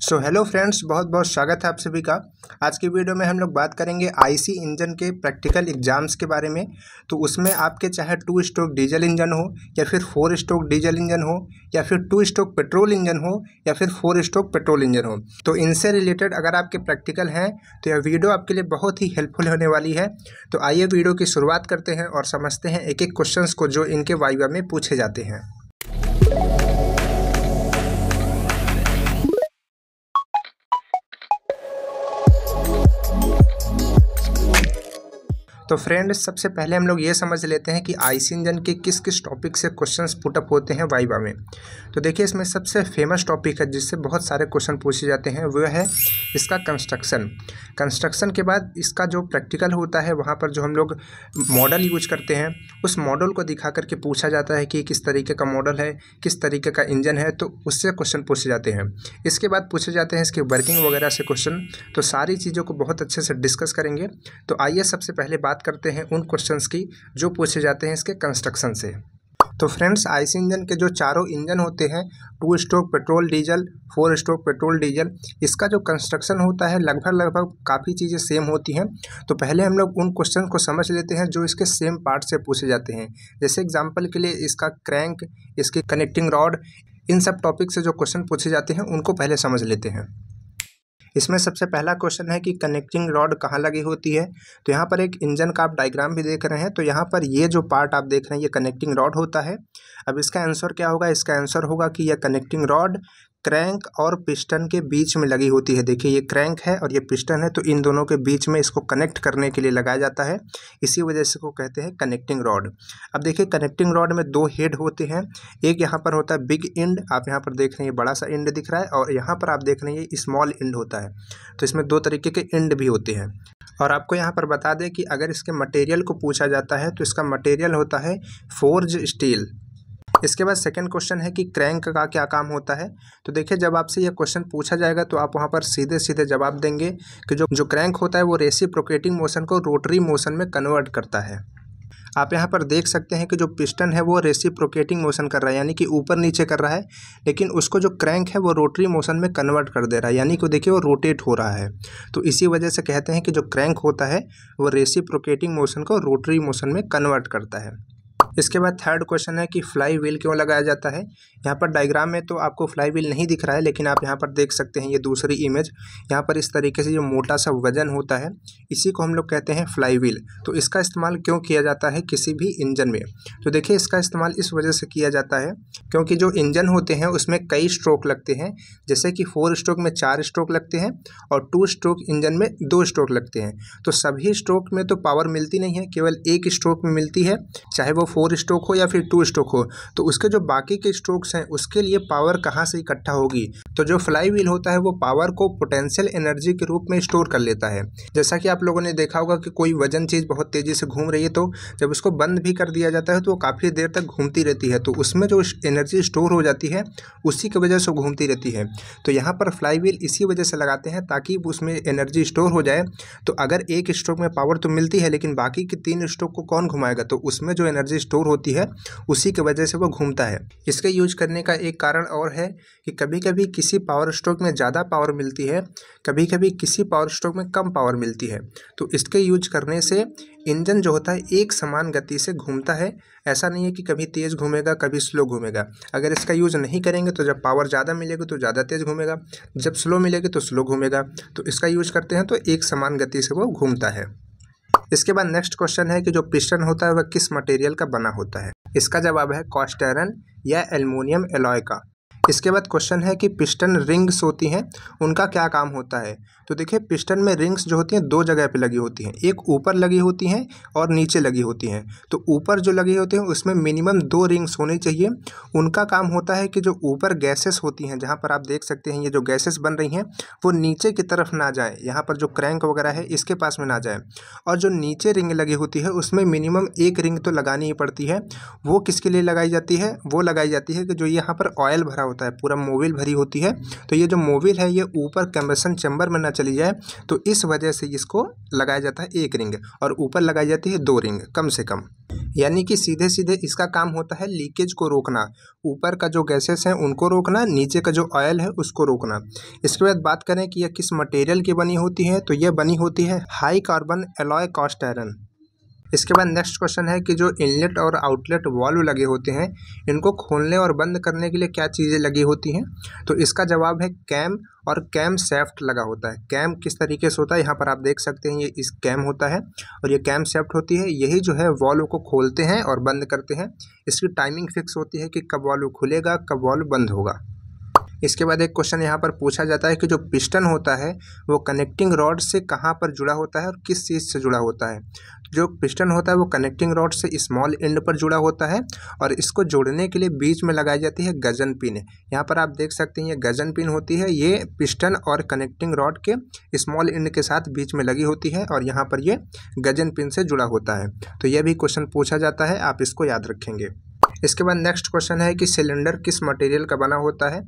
Hello friends, बहुत बहुत स्वागत है आप सभी का। आज की वीडियो में हम लोग बात करेंगे आईसी इंजन के प्रैक्टिकल एग्जाम्स के बारे में। तो उसमें आपके चाहे 2 स्ट्रोक डीजल इंजन हो या फिर 4 स्ट्रोक डीजल इंजन हो या फिर 2 स्ट्रोक पेट्रोल इंजन हो या फिर 4 स्ट्रोक पेट्रोल इंजन हो, तो इनसे रिलेटेड अगर आपके प्रैक्टिकल हैं तो यह वीडियो आपके लिए बहुत ही हेल्पफुल होने वाली है। तो आइए वीडियो की शुरुआत करते हैं और समझते हैं एक एक क्वेश्चन को जो इनके वाइवा में पूछे जाते हैं। तो फ्रेंड्स, सबसे पहले हम लोग ये समझ लेते हैं कि आईसी इंजन के किस किस टॉपिक से क्वेश्चंस पुटअप होते हैं वाइवा में। तो देखिए, इसमें सबसे फेमस टॉपिक है जिससे बहुत सारे क्वेश्चन पूछे जाते हैं, वो है इसका कंस्ट्रक्शन के बाद इसका जो प्रैक्टिकल होता है वहाँ पर जो हम लोग मॉडल यूज करते हैं उस मॉडल को दिखा करके पूछा जाता है कि किस तरीके का मॉडल है, किस तरीके का इंजन है, तो उससे क्वेश्चन पूछे जाते हैं। इसके बाद पूछे जाते हैं इसकी वर्किंग वगैरह से क्वेश्चन। तो सारी चीज़ों को बहुत अच्छे से डिस्कस करेंगे। तो आइए सबसे पहले बात करते हैं उन क्वेश्चंस की जो पूछे जाते हैं इसके कंस्ट्रक्शन से। तो फ्रेंड्स, आईसी इंजन के जो चारों इंजन होते हैं, 2 stroke petrol diesel, 4 stroke petrol diesel, इसका जो कंस्ट्रक्शन होता है लगभग काफ़ी चीज़ें सेम होती हैं। तो पहले हम लोग उन क्वेश्चन को समझ लेते हैं जो इसके सेम पार्ट से पूछे जाते हैं। जैसे एग्जांपल के लिए इसका क्रैंक, इसकी कनेक्टिंग रॉड, इन सब टॉपिक से जो क्वेश्चन पूछे जाते हैं उनको पहले समझ लेते हैं। इसमें सबसे पहला क्वेश्चन है कि कनेक्टिंग रॉड कहाँ लगी होती है। तो यहाँ पर एक इंजन का आप डायग्राम भी देख रहे हैं। तो यहाँ पर ये जो पार्ट आप देख रहे हैं ये कनेक्टिंग रॉड होता है। अब इसका आंसर क्या होगा? इसका आंसर होगा कि यह कनेक्टिंग रॉड क्रैंक और पिस्टन के बीच में लगी होती है। देखिए, ये क्रैंक है और ये पिस्टन है, तो इन दोनों के बीच में इसको कनेक्ट करने के लिए लगाया जाता है। इसी वजह से इसको कहते हैं कनेक्टिंग रॉड। अब देखिए, कनेक्टिंग रॉड में 2 हेड होते हैं। एक यहाँ पर होता है बिग इंड, आप यहाँ पर देख रहे हैं बड़ा सा इंड दिख रहा है, और यहाँ पर आप देख रहे हैं स्मॉल इंड होता है। तो इसमें 2 तरीके के इंड भी होते हैं। और आपको यहाँ पर बता दें कि अगर इसके मटेरियल को पूछा जाता है तो इसका मटेरियल होता है फोर्ज स्टील। इसके बाद सेकंड क्वेश्चन है कि क्रैंक का क्या काम होता है। तो देखिए, जब आपसे यह क्वेश्चन पूछा जाएगा तो आप वहाँ पर सीधे सीधे जवाब देंगे कि जो क्रैंक होता है वो रेसिप्रोकेटिंग मोशन को रोटरी मोशन में कन्वर्ट करता है। आप यहाँ पर देख सकते हैं कि जो पिस्टन है वो रेसिप्रोकेटिंग मोशन कर रहा है, यानी कि ऊपर नीचे कर रहा है, लेकिन उसको जो क्रैंक है वो रोटरी मोशन में कन्वर्ट कर दे रहा है, यानी कि देखिए वो रोटेट हो रहा है। तो इसी वजह से कहते हैं कि जो क्रैंक होता है वो रेसिप्रोकेटिंग मोशन को रोटरी मोशन में कन्वर्ट करता है। इसके बाद थर्ड क्वेश्चन है कि फ्लाई व्हील क्यों लगाया जाता है। यहाँ पर डायग्राम में तो आपको फ्लाई व्हील नहीं दिख रहा है, लेकिन आप यहाँ पर देख सकते हैं ये दूसरी इमेज। यहाँ पर इस तरीके से जो मोटा सा वजन होता है इसी को हम लोग कहते हैं फ्लाई व्हील। तो इसका इस्तेमाल क्यों किया जाता है किसी भी इंजन में? तो देखिए, इसका इस्तेमाल इस वजह से किया जाता है क्योंकि जो इंजन होते हैं उसमें कई स्ट्रोक लगते हैं। जैसे कि 4 स्ट्रोक में 4 स्ट्रोक लगते हैं और 2 स्ट्रोक इंजन में 2 स्ट्रोक लगते हैं। तो सभी स्ट्रोक में तो पावर मिलती नहीं है, केवल एक स्ट्रोक में मिलती है, चाहे वो 4 स्ट्रोक हो या फिर 2 स्ट्रोक हो। तो उसके जो बाकी के स्ट्रोक्स हैं उसके लिए पावर कहाँ से इकट्ठा होगी? तो जो फ्लाई व्हील होता है वो पावर को पोटेंशियल एनर्जी के रूप में स्टोर कर लेता है। जैसा कि आप लोगों ने देखा होगा कि कोई वजन चीज़ बहुत तेज़ी से घूम रही है, तो जब उसको बंद भी कर दिया जाता है तो वो काफ़ी देर तक घूमती रहती है। तो उसमें जो एनर्जी स्टोर हो जाती है उसी की वजह से घूमती रहती है। तो यहाँ पर फ्लाई व्हील इसी वजह से लगाते हैं ताकि उसमें एनर्जी स्टोर हो जाए। तो अगर एक स्ट्रोक में पावर तो मिलती है, लेकिन बाकी के 3 स्ट्रोक को कौन घुमाएगा? तो उसमें जो एनर्जी स्टोर होती है उसी की वजह से वो घूमता है। इसके यूज करने का एक कारण और है कि कभी कभी किसी पावर स्ट्रोक में ज़्यादा पावर मिलती है, कभी कभी किसी पावर स्ट्रोक में कम पावर मिलती है। तो इसके यूज करने से इंजन जो होता है एक समान गति से घूमता है। ऐसा नहीं है कि कभी तेज़ घूमेगा कभी स्लो घूमेगा। अगर इसका यूज़ नहीं करेंगे तो जब पावर ज़्यादा मिलेगी तो ज़्यादा तेज़ घूमेगा, जब स्लो मिलेगी तो स्लो घूमेगा। तो इसका यूज करते हैं तो एक समान गति से वो घूमता है। इसके बाद नेक्स्ट क्वेश्चन है कि जो पिस्टन होता है वह किस मटेरियल का बना होता है। इसका जवाब है कास्ट आयरन या एल्युमिनियम एलॉय का। इसके बाद क्वेश्चन है कि पिस्टन रिंग्स होती हैं, उनका क्या काम होता है। तो देखिए, पिस्टन में रिंग्स जो होती हैं 2 जगह पे लगी होती हैं, एक ऊपर लगी होती हैं और नीचे लगी होती हैं। तो ऊपर जो लगी होती हैं उसमें मिनिमम 2 रिंग्स होनी चाहिए। उनका काम होता है कि जो ऊपर गैसेस होती हैं, जहाँ पर आप देख सकते हैं ये जो गैसेस बन रही हैं वो नीचे की तरफ ना जाए, यहाँ पर जो क्रैंक वगैरह है इसके पास में ना जाए। और जो नीचे रिंग लगी होती है उसमें मिनिमम 1 रिंग तो लगानी ही पड़ती है। वो किसके लिए लगाई जाती है? वो लगाई जाती है कि जो यहाँ पर ऑयल भरा होता है, पूरा मोबिल भरी होती है, तो ये जो मोबिल है ये ऊपर कंबशन चैम्बर में ना चली जाए, तो इस वजह से इसको लगाया जाता है 1 रिंग, और ऊपर लगाई जाती है 2 रिंग कम से कम। यानी कि सीधे सीधे इसका काम होता है लीकेज को रोकना, ऊपर का जो गैसेस हैं उनको रोकना, नीचे का जो ऑयल है उसको रोकना। इसके बाद बात करें कि यह किस मटेरियल की बनी होती है, तो यह बनी होती है high carbon alloy cast iron. इसके बाद नेक्स्ट क्वेश्चन है कि जो इनलेट और आउटलेट वाल्व लगे होते हैं इनको खोलने और बंद करने के लिए क्या चीज़ें लगी होती हैं, तो इसका जवाब है कैम और कैम शेफ्ट लगा होता है। कैम किस तरीके से होता है, यहाँ पर आप देख सकते हैं ये इस कैम होता है और ये कैम शेफ्ट होती है, यही जो है वाल्व को खोलते हैं और बंद करते हैं। इसकी टाइमिंग फिक्स होती है कि कब वाल्व खुलेगा कब वाल्व बंद होगा। इसके बाद एक क्वेश्चन यहाँ पर पूछा जाता है कि जो पिस्टन होता है वो कनेक्टिंग रॉड से कहाँ पर जुड़ा होता है और किस चीज़ से जुड़ा होता है। जो पिस्टन होता है वो कनेक्टिंग रॉड से स्मॉल एंड पर जुड़ा होता है और इसको जोड़ने के लिए बीच में लगाई जाती है गजन पिन। यहाँ पर आप देख सकते हैं ये गजन पिन होती है, ये पिस्टन और कनेक्टिंग रॉड के स्मॉल एंड के साथ बीच में लगी होती है और यहाँ पर ये गजन पिन से जुड़ा होता है। तो यह भी क्वेश्चन पूछा जाता है, आप इसको याद रखेंगे। इसके बाद नेक्स्ट क्वेश्चन है कि सिलेंडर किस मटेरियल का बना होता है,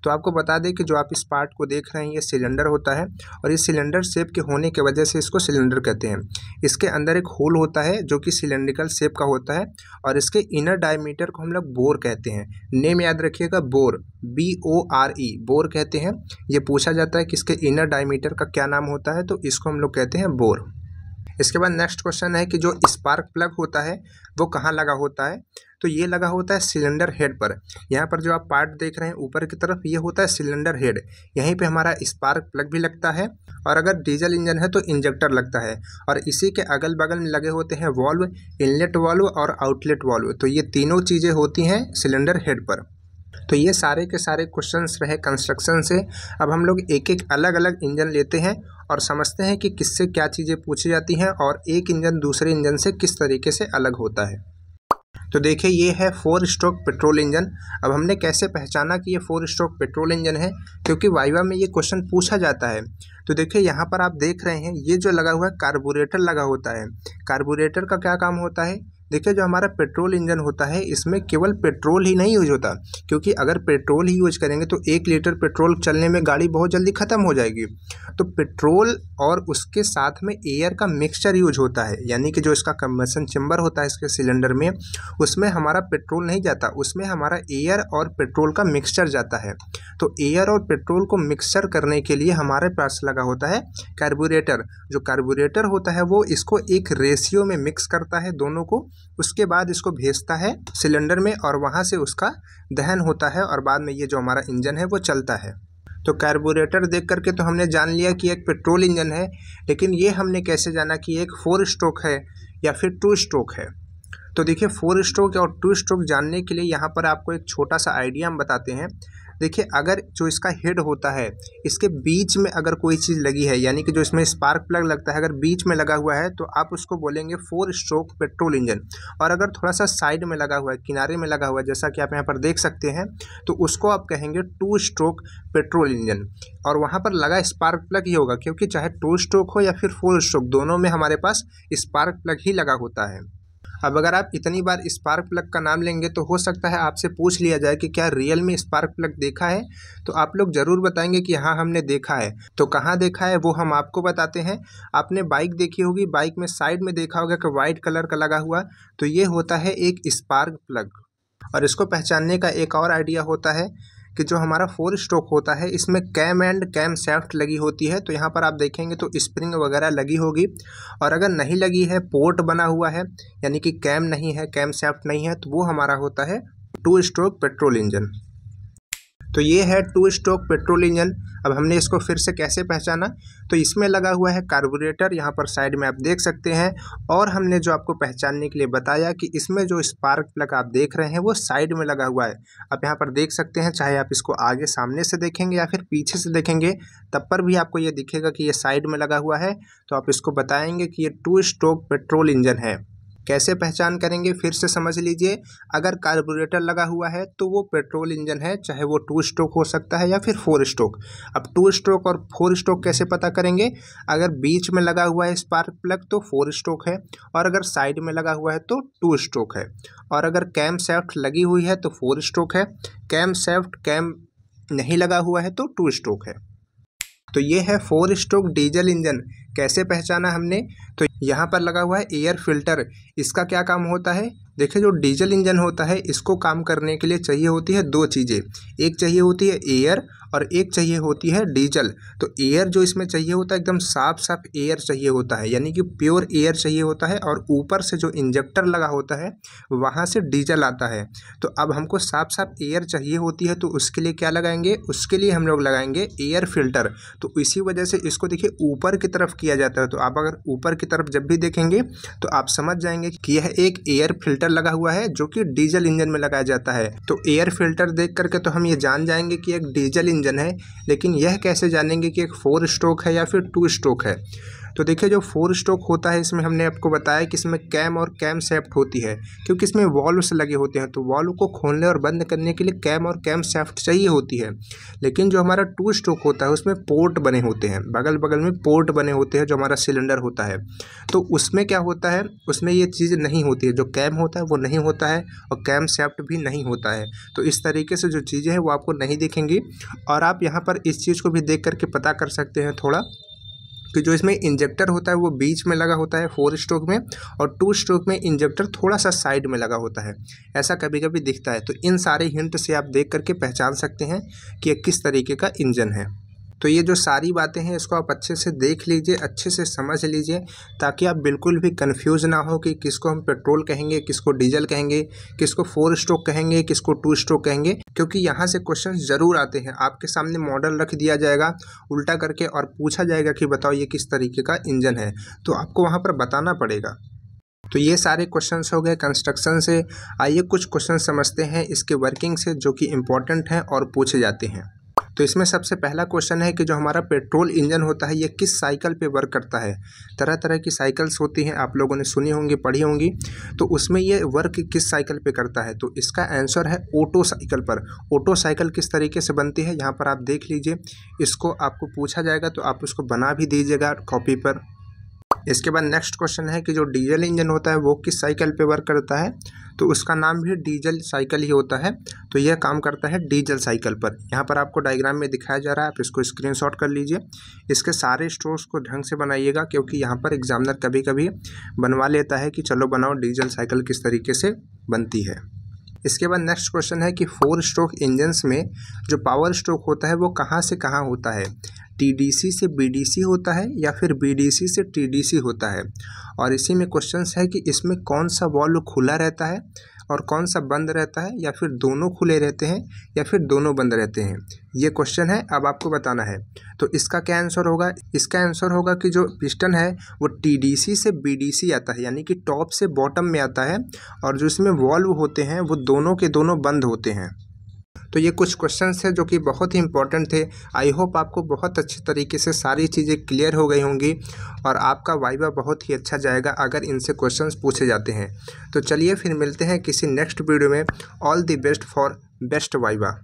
तो आपको बता दें कि जो आप इस पार्ट को देख रहे हैं ये सिलेंडर होता है और ये सिलेंडर शेप के होने की वजह से इसको सिलेंडर कहते हैं। इसके अंदर एक होल होता है जो कि सिलेंड्रिकल शेप का होता है और इसके इनर डायमीटर को हम लोग बोर कहते हैं। नेम याद रखिएगा, बोर, BORE, बोर कहते हैं। ये पूछा जाता है कि इसके इनर डायमीटर का क्या नाम होता है, तो इसको हम लोग कहते हैं बोर। इसके बाद नेक्स्ट क्वेश्चन है कि जो स्पार्क प्लग होता है वो कहाँ लगा होता है, तो ये लगा होता है सिलेंडर हेड पर। यहाँ पर जो आप पार्ट देख रहे हैं ऊपर की तरफ ये होता है सिलेंडर हेड, यहीं पे हमारा स्पार्क प्लग भी लगता है और अगर डीजल इंजन है तो इंजेक्टर लगता है और इसी के अगल बगल में लगे होते हैं वाल्व, इनलेट वाल्व और आउटलेट वाल्व। तो ये तीनों चीज़ें होती हैं सिलेंडर हेड पर। तो ये सारे के सारे क्वेश्चंस रहे कंस्ट्रक्शन से। अब हम लोग एक एक अलग अलग इंजन लेते हैं और समझते हैं कि किससे क्या चीज़ें पूछी जाती हैं और एक इंजन दूसरे इंजन से किस तरीके से अलग होता है। तो देखिए ये है 4 स्ट्रोक पेट्रोल इंजन। अब हमने कैसे पहचाना कि ये 4 स्ट्रोक पेट्रोल इंजन है, क्योंकि वाइवा में ये क्वेश्चन पूछा जाता है। तो देखिए यहाँ पर आप देख रहे हैं ये जो लगा हुआ है कार्बोरेटर लगा होता है। कार्बोरेटर का क्या काम होता है, देखिए जो हमारा पेट्रोल इंजन होता है इसमें केवल पेट्रोल ही नहीं यूज होता, क्योंकि अगर पेट्रोल ही यूज करेंगे तो 1 लीटर पेट्रोल चलने में गाड़ी बहुत जल्दी ख़त्म हो जाएगी। तो पेट्रोल और उसके साथ में एयर का मिक्सचर यूज होता है, यानी कि जो इसका कंबशन चेम्बर होता है इसके सिलेंडर में, उसमें हमारा पेट्रोल नहीं जाता, उसमें हमारा एयर और पेट्रोल का मिक्सचर जाता है। तो एयर और पेट्रोल को मिक्सचर करने के लिए हमारे पास लगा होता है कार्बोरेटर। जो कार्बोरेटर होता है वो इसको एक रेशियो में मिक्स करता है दोनों को, उसके बाद इसको भेजता है सिलेंडर में और वहाँ से उसका दहन होता है और बाद में ये जो हमारा इंजन है वो चलता है। तो कार्बोरेटर देख करके तो हमने जान लिया कि एक पेट्रोल इंजन है, लेकिन ये हमने कैसे जाना कि एक 4 स्ट्रोक है या फिर 2 स्ट्रोक है। तो देखिए 4 स्ट्रोक और 2 स्ट्रोक जानने के लिए यहाँ पर आपको एक छोटा सा आइडिया हम बताते हैं। देखिए अगर जो इसका हेड होता है इसके बीच में अगर कोई चीज़ लगी है, यानी कि जो इसमें स्पार्क प्लग लगता है अगर बीच में लगा हुआ है तो आप उसको बोलेंगे 4 स्ट्रोक पेट्रोल इंजन। और अगर थोड़ा सा साइड में लगा हुआ है, किनारे में लगा हुआ है, जैसा कि आप यहाँ पर देख सकते हैं, तो उसको आप कहेंगे 2 स्ट्रोक पेट्रोल इंजन। और वहाँ पर लगा स्पार्क प्लग ही होगा, क्योंकि चाहे 2 स्ट्रोक हो या फिर 4 स्ट्रोक, दोनों में हमारे पास स्पार्क प्लग ही लगा होता है। अब अगर आप इतनी बार स्पार्क प्लग का नाम लेंगे तो हो सकता है आपसे पूछ लिया जाए कि क्या रियल में स्पार्क प्लग देखा है, तो आप लोग ज़रूर बताएंगे कि हाँ हमने देखा है। तो कहाँ देखा है वो हम आपको बताते हैं। आपने बाइक देखी होगी, बाइक में साइड में देखा होगा कि वाइट कलर का लगा हुआ, तो ये होता है एक स्पार्क प्लग। और इसको पहचानने का एक और आइडिया होता है कि जो हमारा 4 स्ट्रोक होता है इसमें कैम एंड कैम शेफ्ट लगी होती है। तो यहाँ पर आप देखेंगे तो स्प्रिंग वगैरह लगी होगी, और अगर नहीं लगी है, पोर्ट बना हुआ है, यानी कि कैम नहीं है, कैम शेफ्ट नहीं है, तो वो हमारा होता है 2 स्ट्रोक पेट्रोल इंजन। तो ये है 2 स्ट्रोक पेट्रोल इंजन। अब हमने इसको फिर से कैसे पहचाना, तो इसमें लगा हुआ है कार्बोरेटर, यहाँ पर साइड में आप देख सकते हैं, और हमने जो आपको पहचानने के लिए बताया कि इसमें जो स्पार्क प्लग आप देख रहे हैं वो साइड में लगा हुआ है। आप यहाँ पर देख सकते हैं, चाहे आप इसको आगे सामने से देखेंगे या फिर पीछे से देखेंगे तब पर भी आपको ये दिखेगा कि ये साइड में लगा हुआ है। तो आप इसको बताएंगे कि ये 2 स्ट्रोक पेट्रोल इंजन है। कैसे पहचान करेंगे फिर से समझ लीजिए। अगर कार्बोरेटर लगा हुआ है तो वो पेट्रोल इंजन है, चाहे वो 2 स्ट्रोक हो सकता है या फिर 4 स्ट्रोक। अब 2 स्ट्रोक और 4 स्ट्रोक कैसे पता करेंगे, अगर बीच में लगा हुआ है स्पार्क प्लग तो 4 स्ट्रोक है, और अगर साइड में लगा हुआ है तो 2 स्ट्रोक है, और अगर कैम शेफ्ट लगी हुई है तो 4 स्ट्रोक है, कैम शेफ्ट कैम नहीं लगा हुआ है तो 2 स्ट्रोक है। तो ये है 4 स्ट्रोक डीजल इंजन। कैसे पहचाना हमने, तो यहाँ पर लगा हुआ है एयर फिल्टर। इसका क्या काम होता है, देखिए जो डीजल इंजन होता है इसको काम करने के लिए चाहिए होती है दो चीज़ें, एक चाहिए होती है एयर और एक चाहिए होती है डीजल। तो एयर जो इसमें चाहिए होता है एकदम साफ साफ एयर चाहिए होता है, यानी कि प्योर एयर चाहिए होता है, और ऊपर से जो इंजेक्टर लगा होता है वहाँ से डीजल आता है। तो अब हमको साफ साफ एयर चाहिए होती है, तो उसके लिए क्या लगाएंगे, उसके लिए हम लोग लगाएंगे एयर फिल्टर। तो इसी वजह से इसको देखिए ऊपर की तरफ किया जाता है। तो आप अगर ऊपर की तरफ जब भी देखेंगे तो आप समझ जाएंगे कि यह एक एयर फिल्टर लगा हुआ है जो कि डीजल इंजन में लगाया जाता है। तो एयर फिल्टर देख करके तो हम ये जान जाएंगे कि एक डीजल इंजन है, लेकिन यह कैसे जानेंगे कि एक 4 स्ट्रोक है या फिर 2 स्ट्रोक है। तो देखिए जो 4 स्ट्रोक होता है इसमें हमने आपको बताया कि इसमें कैम और कैम शाफ्ट होती है, क्योंकि इसमें वॉल्व्स लगे होते हैं। तो वॉल्व को खोलने और बंद करने के लिए कैम और कैम शाफ्ट चाहिए होती है। लेकिन जो हमारा 2 स्ट्रोक होता है उसमें पोर्ट बने होते हैं, बगल बगल में पोर्ट बने होते हैं जो हमारा सिलेंडर होता है। तो उसमें क्या होता है, उसमें ये चीज़ नहीं होती है, जो कैम होता है वो नहीं होता है और कैम शाफ्ट भी नहीं होता है। तो इस तरीके से जो चीज़ें हैं वो आपको नहीं दिखेंगी। और आप यहाँ पर इस चीज़ को भी देख करके पता कर सकते हैं थोड़ा कि जो इसमें इंजेक्टर होता है वो बीच में लगा होता है 4 स्ट्रोक में, और 2 स्ट्रोक में इंजेक्टर थोड़ा सा साइड में लगा होता है, ऐसा कभी कभी दिखता है। तो इन सारे हिंट से आप देख करके पहचान सकते हैं कि ये किस तरीके का इंजन है। तो ये जो सारी बातें हैं इसको आप अच्छे से देख लीजिए, अच्छे से समझ लीजिए, ताकि आप बिल्कुल भी कंफ्यूज ना हो कि किसको हम पेट्रोल कहेंगे, किसको डीजल कहेंगे, किसको 4 स्ट्रोक कहेंगे, किसको 2 स्ट्रोक कहेंगे। क्योंकि यहाँ से क्वेश्चन ज़रूर आते हैं, आपके सामने मॉडल रख दिया जाएगा उल्टा करके और पूछा जाएगा कि बताओ ये किस तरीके का इंजन है, तो आपको वहाँ पर बताना पड़ेगा। तो ये सारे क्वेश्चंस हो गए कंस्ट्रक्शन से। आइए कुछ क्वेश्चन समझते हैं इसके वर्किंग से, जो कि इम्पोर्टेंट हैं और पूछे जाते हैं। तो इसमें सबसे पहला क्वेश्चन है कि जो हमारा पेट्रोल इंजन होता है ये किस साइकिल पे वर्क करता है। तरह तरह की साइकिल्स होती हैं, आप लोगों ने सुनी होंगी, पढ़ी होंगी। तो उसमें ये वर्क किस साइकिल पे करता है, तो इसका आंसर है ऑटो साइकिल पर। ऑटो साइकिल किस तरीके से बनती है यहाँ पर आप देख लीजिए, इसको आपको पूछा जाएगा तो आप उसको बना भी दीजिएगा कॉपी पर। इसके बाद नेक्स्ट क्वेश्चन है कि जो डीजल इंजन होता है वो किस साइकिल पे वर्क करता है, तो उसका नाम भी डीजल साइकिल ही होता है। तो यह काम करता है डीजल साइकिल पर। यहाँ पर आपको डायग्राम में दिखाया जा रहा है, आप इसको स्क्रीनशॉट कर लीजिए। इसके सारे स्ट्रोक्स को ढंग से बनाइएगा, क्योंकि यहाँ पर एग्जामिनर कभी कभी बनवा लेता है कि चलो बनाओ डीजल साइकिल किस तरीके से बनती है। इसके बाद नेक्स्ट क्वेश्चन है कि 4 स्ट्रोक इंजन्स में जो पावर स्ट्रोक होता है वो कहाँ से कहाँ होता है, टीडीसी से बीडीसी होता है या फिर बीडीसी से टीडीसी होता है। और इसी में क्वेश्चंस है कि इसमें कौन सा वॉल्व खुला रहता है और कौन सा बंद रहता है, या फिर दोनों खुले रहते हैं या फिर दोनों बंद रहते हैं। ये क्वेश्चन है, अब आपको बताना है। तो इसका क्या आंसर होगा, इसका आंसर होगा कि जो पिस्टन है वो टीडीसी से बीडीसी आता है, यानी कि टॉप से बॉटम में आता है, और जो इसमें वॉल्व होते हैं वो दोनों के दोनों बंद होते हैं। तो ये कुछ क्वेश्चंस हैं जो कि बहुत ही इंपॉर्टेंट थे। आई होप आपको बहुत अच्छे तरीके से सारी चीज़ें क्लियर हो गई होंगी और आपका वाइवा बहुत ही अच्छा जाएगा अगर इनसे क्वेश्चंस पूछे जाते हैं। तो चलिए फिर मिलते हैं किसी नेक्स्ट वीडियो में। All the best for best viva.